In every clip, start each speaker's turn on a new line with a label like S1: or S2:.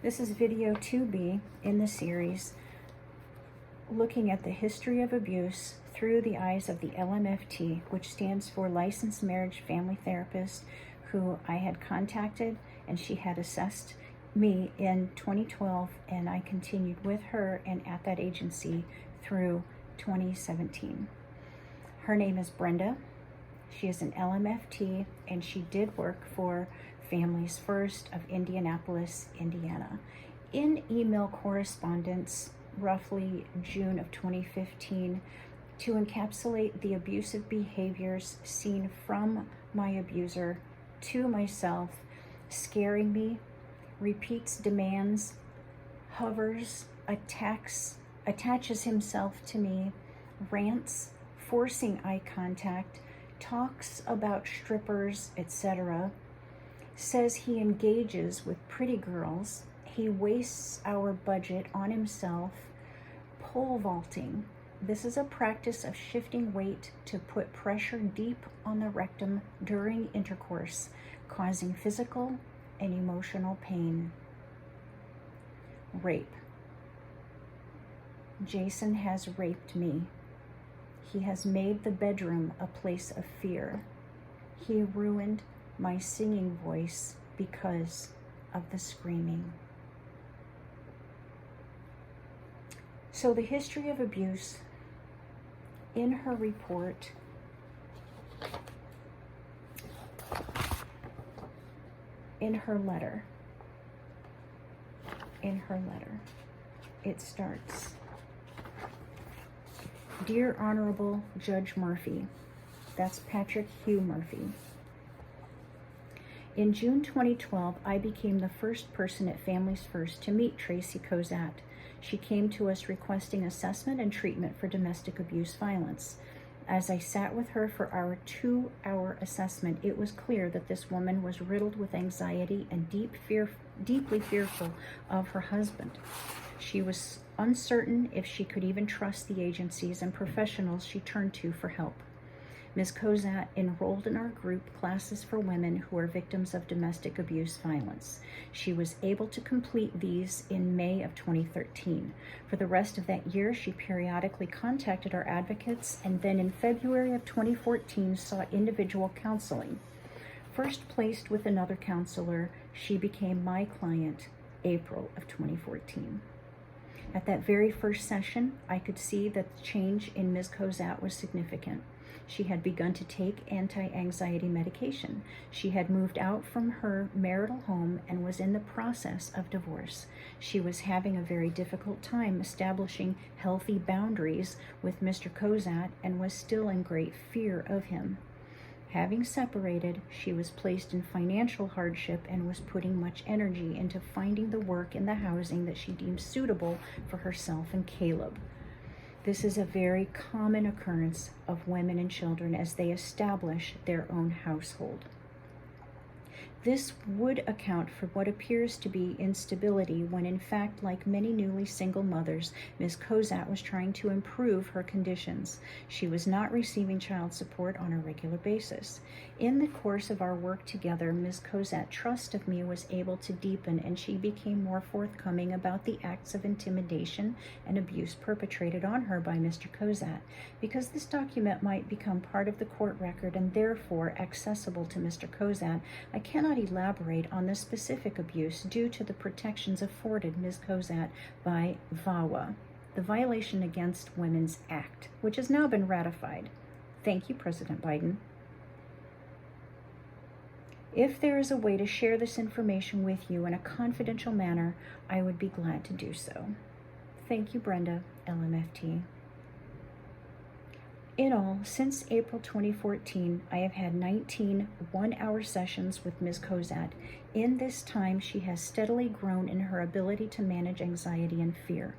S1: This is video 2B in the series, looking at the history of abuse through the eyes of the LMFT, which stands for Licensed Marriage Family Therapist, who I had contacted, and she had assessed me in 2012, and I continued with her and at that agency through 2017. Her name is Brenda. She is an LMFT, and she did work for Families First of Indianapolis, Indiana. In email correspondence, roughly June of 2015, to encapsulate the abusive behaviors seen from my abuser to myself, scaring me, repeats demands, hovers, attaches himself to me, rants, forcing eye contact, talks about strippers, etc., says he engages with pretty girls, he wastes our budget on himself, pole vaulting. This is a practice of shifting weight to put pressure deep on the rectum during intercourse, causing physical and emotional pain. Rape. Jason has raped me. He has made the bedroom a place of fear. He ruined my singing voice because of the screaming. So the history of abuse in her report, in her letter, it starts, Dear Honorable Judge Murphy, that's Patrick Hugh Murphy. In June 2012, I became the first person at Families First to meet Tracy Kozat. She came to us requesting assessment and treatment for domestic abuse violence. As I sat with her for our 2-hour assessment, it was clear that this woman was riddled with anxiety and deeply fearful of her husband. She was uncertain if she could even trust the agencies and professionals she turned to for help. Ms. Kozat enrolled in our group Classes for Women Who Are Victims of Domestic Abuse Violence. She was able to complete these in May of 2013. For the rest of that year, she periodically contacted our advocates, and then in February of 2014 sought individual counseling. First placed with another counselor, she became my client April of 2014. At that very first session, I could see that the change in Ms. Kozat was significant. She had begun to take anti-anxiety medication. She had moved out from her marital home and was in the process of divorce. She was having a very difficult time establishing healthy boundaries with Mr. Kozat and was still in great fear of him. Having separated, she was placed in financial hardship and was putting much energy into finding the work in the housing that she deemed suitable for herself and Caleb. This is a very common occurrence of women and children as they establish their own household. This would account for what appears to be instability when, in fact, like many newly single mothers, Ms. Kozat was trying to improve her conditions. She was not receiving child support on a regular basis. In the course of our work together, Ms. Kozat's trust of me was able to deepen, and she became more forthcoming about the acts of intimidation and abuse perpetrated on her by Mr. Kozat. Because this document might become part of the court record and therefore accessible to Mr. Kozat, I cannot elaborate on the specific abuse due to the protections afforded Ms. Kozat by VAWA, the Violation Against Women's Act, which has now been ratified. Thank you, President Biden. If there is a way to share this information with you in a confidential manner, I would be glad to do so. Thank you, Brenda, LMFT. In all, since April 2014, I have had 19 one-hour sessions with Ms. Kozat. In this time, she has steadily grown in her ability to manage anxiety and fear.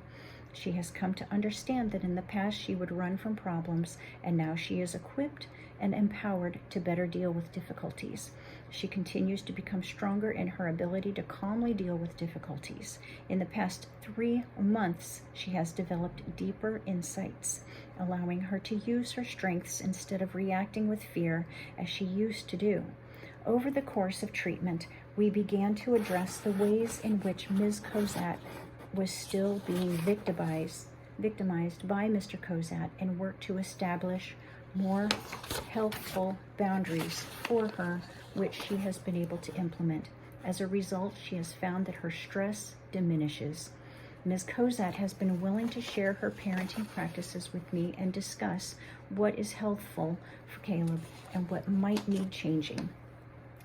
S1: She has come to understand that in the past she would run from problems, and now she is equipped and empowered to better deal with difficulties. She continues to become stronger in her ability to calmly deal with difficulties. In the past 3 months, she has developed deeper insights, allowing her to use her strengths instead of reacting with fear as she used to do. Over the course of treatment, We began to address the ways in which Ms. Cozat was still being victimized by Mr. Cozat and worked to establish more healthful boundaries for her, which she has been able to implement. As a result, she has found that her stress diminishes. Ms. Cozat has been willing to share her parenting practices with me and discuss what is healthful for Caleb and what might need changing.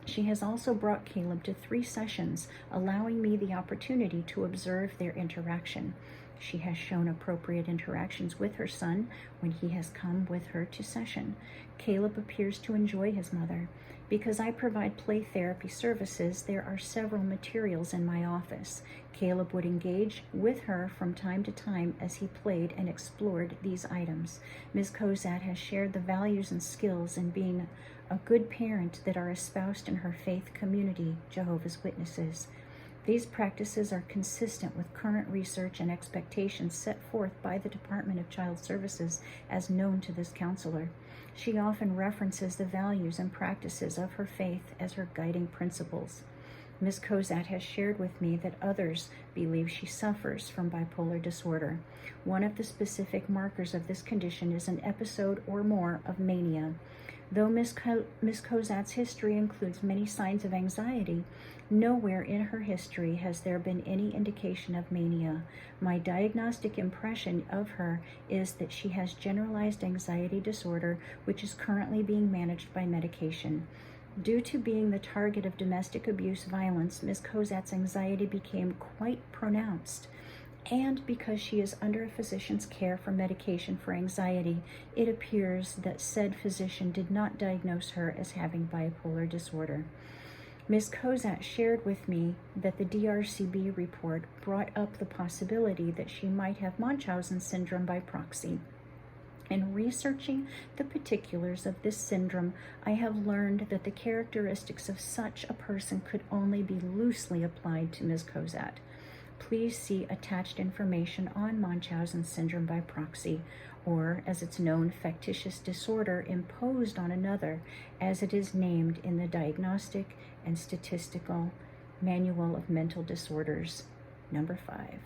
S1: She has also brought Caleb to 3 sessions, allowing me the opportunity to observe their interaction. She has shown appropriate interactions with her son when he has come with her to session. Caleb appears to enjoy his mother. Because I provide play therapy services, there are several materials in my office. Caleb would engage with her from time to time as he played and explored these items. Ms. Cozat has shared the values and skills in being a good parent that are espoused in her faith community, Jehovah's Witnesses. These practices are consistent with current research and expectations set forth by the Department of Child Services as known to this counselor. She often references the values and practices of her faith as her guiding principles. Ms. Cozat has shared with me that others believe she suffers from bipolar disorder. One of the specific markers of this condition is an episode or more of mania. Though Ms. Cozat's history includes many signs of anxiety, nowhere in her history has there been any indication of mania. My diagnostic impression of her is that she has generalized anxiety disorder, which is currently being managed by medication. Due to being the target of domestic abuse violence, Ms. Cozat's anxiety became quite pronounced. And because she is under a physician's care for medication for anxiety, it appears that said physician did not diagnose her as having bipolar disorder. Ms. Cozat shared with me that the DRCB report brought up the possibility that she might have Munchausen syndrome by proxy. In researching the particulars of this syndrome, I have learned that the characteristics of such a person could only be loosely applied to Ms. Cozat. Please see attached information on Munchausen syndrome by proxy, or as it's known, factitious disorder imposed on another, as it is named in the Diagnostic and Statistical Manual of Mental Disorders, number 5.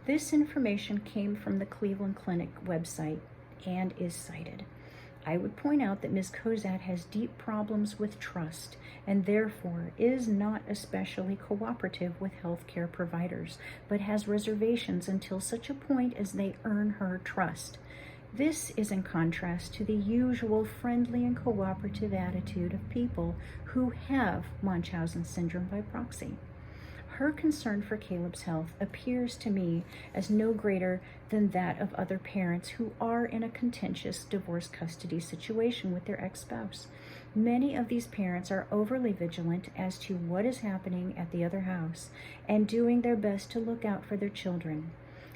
S1: This information came from the Cleveland Clinic website and is cited. I would point out that Ms. Cozat has deep problems with trust and therefore is not especially cooperative with healthcare providers, but has reservations until such a point as they earn her trust. This is in contrast to the usual friendly and cooperative attitude of people who have Munchausen syndrome by proxy. Her concern for Caleb's health appears to me as no greater than that of other parents who are in a contentious divorce custody situation with their ex-spouse. Many of these parents are overly vigilant as to what is happening at the other house and doing their best to look out for their children.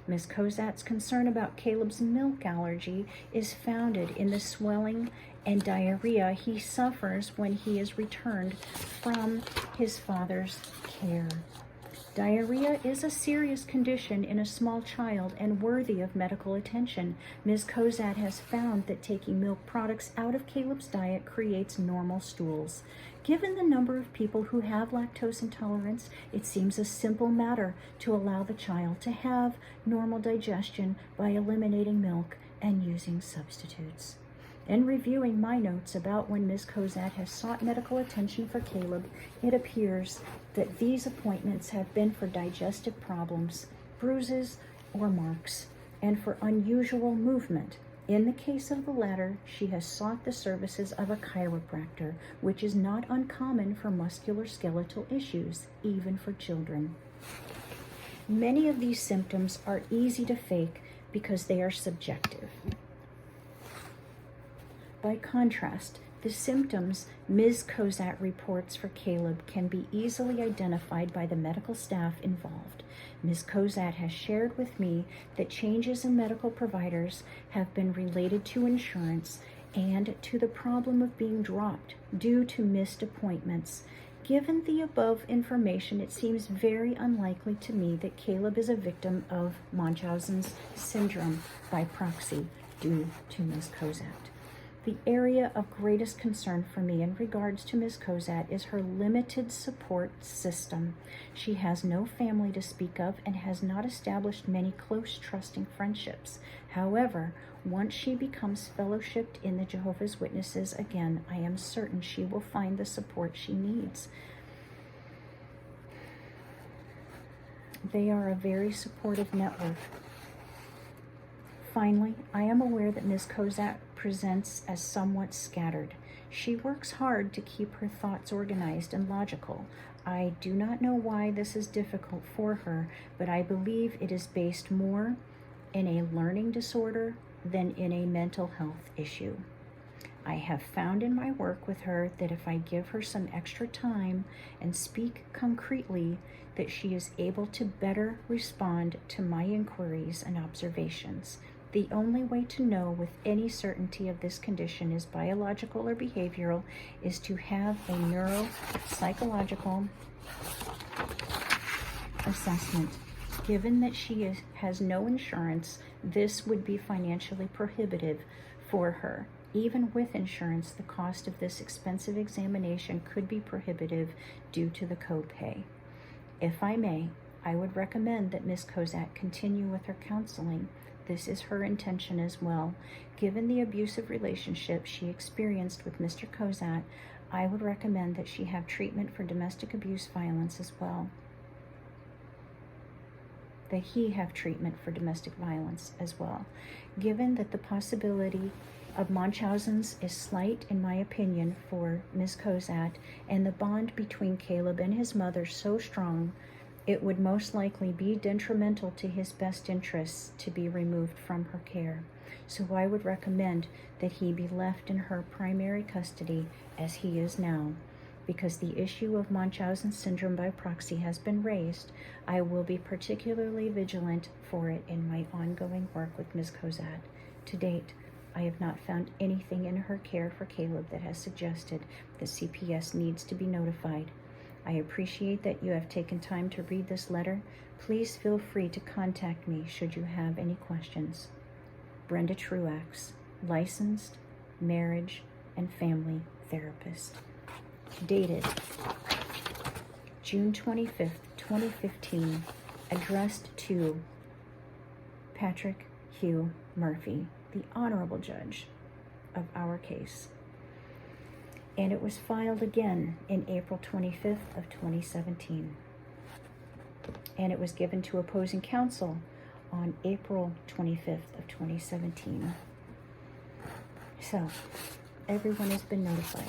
S1: Ms. Cozat's concern about Caleb's milk allergy is founded in the swelling and diarrhea he suffers when he is returned from his father's care. Diarrhea is a serious condition in a small child and worthy of medical attention. Ms. Cozat has found that taking milk products out of Caleb's diet creates normal stools. Given the number of people who have lactose intolerance, it seems a simple matter to allow the child to have normal digestion by eliminating milk and using substitutes. In reviewing my notes about when Ms. Cozat has sought medical attention for Caleb, it appears that these appointments have been for digestive problems, bruises, or marks, and for unusual movement. In the case of the latter, she has sought the services of a chiropractor, which is not uncommon for musculoskeletal issues, even for children. Many of these symptoms are easy to fake because they are subjective. By contrast, the symptoms Ms. Cozat reports for Caleb can be easily identified by the medical staff involved. Ms. Cozat has shared with me that changes in medical providers have been related to insurance and to the problem of being dropped due to missed appointments. Given the above information, it seems very unlikely to me that Caleb is a victim of Munchausen's syndrome by proxy due to Ms. Cozat. The area of greatest concern for me in regards to Ms. Kozat is her limited support system. She has no family to speak of and has not established many close, trusting friendships. However, once she becomes fellowshipped in the Jehovah's Witnesses again, I am certain she will find the support she needs. They are a very supportive network. Finally, I am aware that Ms. Kozat presents as somewhat scattered. She works hard to keep her thoughts organized and logical. I do not know why this is difficult for her, but I believe it is based more in a learning disorder than in a mental health issue. I have found in my work with her that if I give her some extra time and speak concretely, that she is able to better respond to my inquiries and observations. The only way to know with any certainty if this condition is biological or behavioral is to have a neuropsychological assessment. Given that she has no insurance, this would be financially prohibitive for her. Even with insurance, the cost of this expensive examination could be prohibitive due to the copay. If I may, I would recommend that Ms. Kozat continue with her counseling. This is her intention as well. Given the abusive relationship she experienced with Mr. Kozat, I would recommend that she have treatment for domestic abuse violence as well. That he have treatment for domestic violence as well. Given that the possibility of Munchausen's is slight, in my opinion, for Ms. Kozat, and the bond between Caleb and his mother so strong, it would most likely be detrimental to his best interests to be removed from her care. So I would recommend that he be left in her primary custody as he is now. Because the issue of Munchausen syndrome by proxy has been raised, I will be particularly vigilant for it in my ongoing work with Ms. Kozat. To date, I have not found anything in her care for Caleb that has suggested that CPS needs to be notified. I appreciate that you have taken time to read this letter. Please feel free to contact me should you have any questions. Brenda Truax, licensed marriage and family therapist. Dated June 25th, 2015, addressed to Patrick Hugh Murphy, the Honorable Judge of our case. And it was filed again in April 25th of 2017. And it was given to opposing counsel on April 25th of 2017. So, everyone has been notified.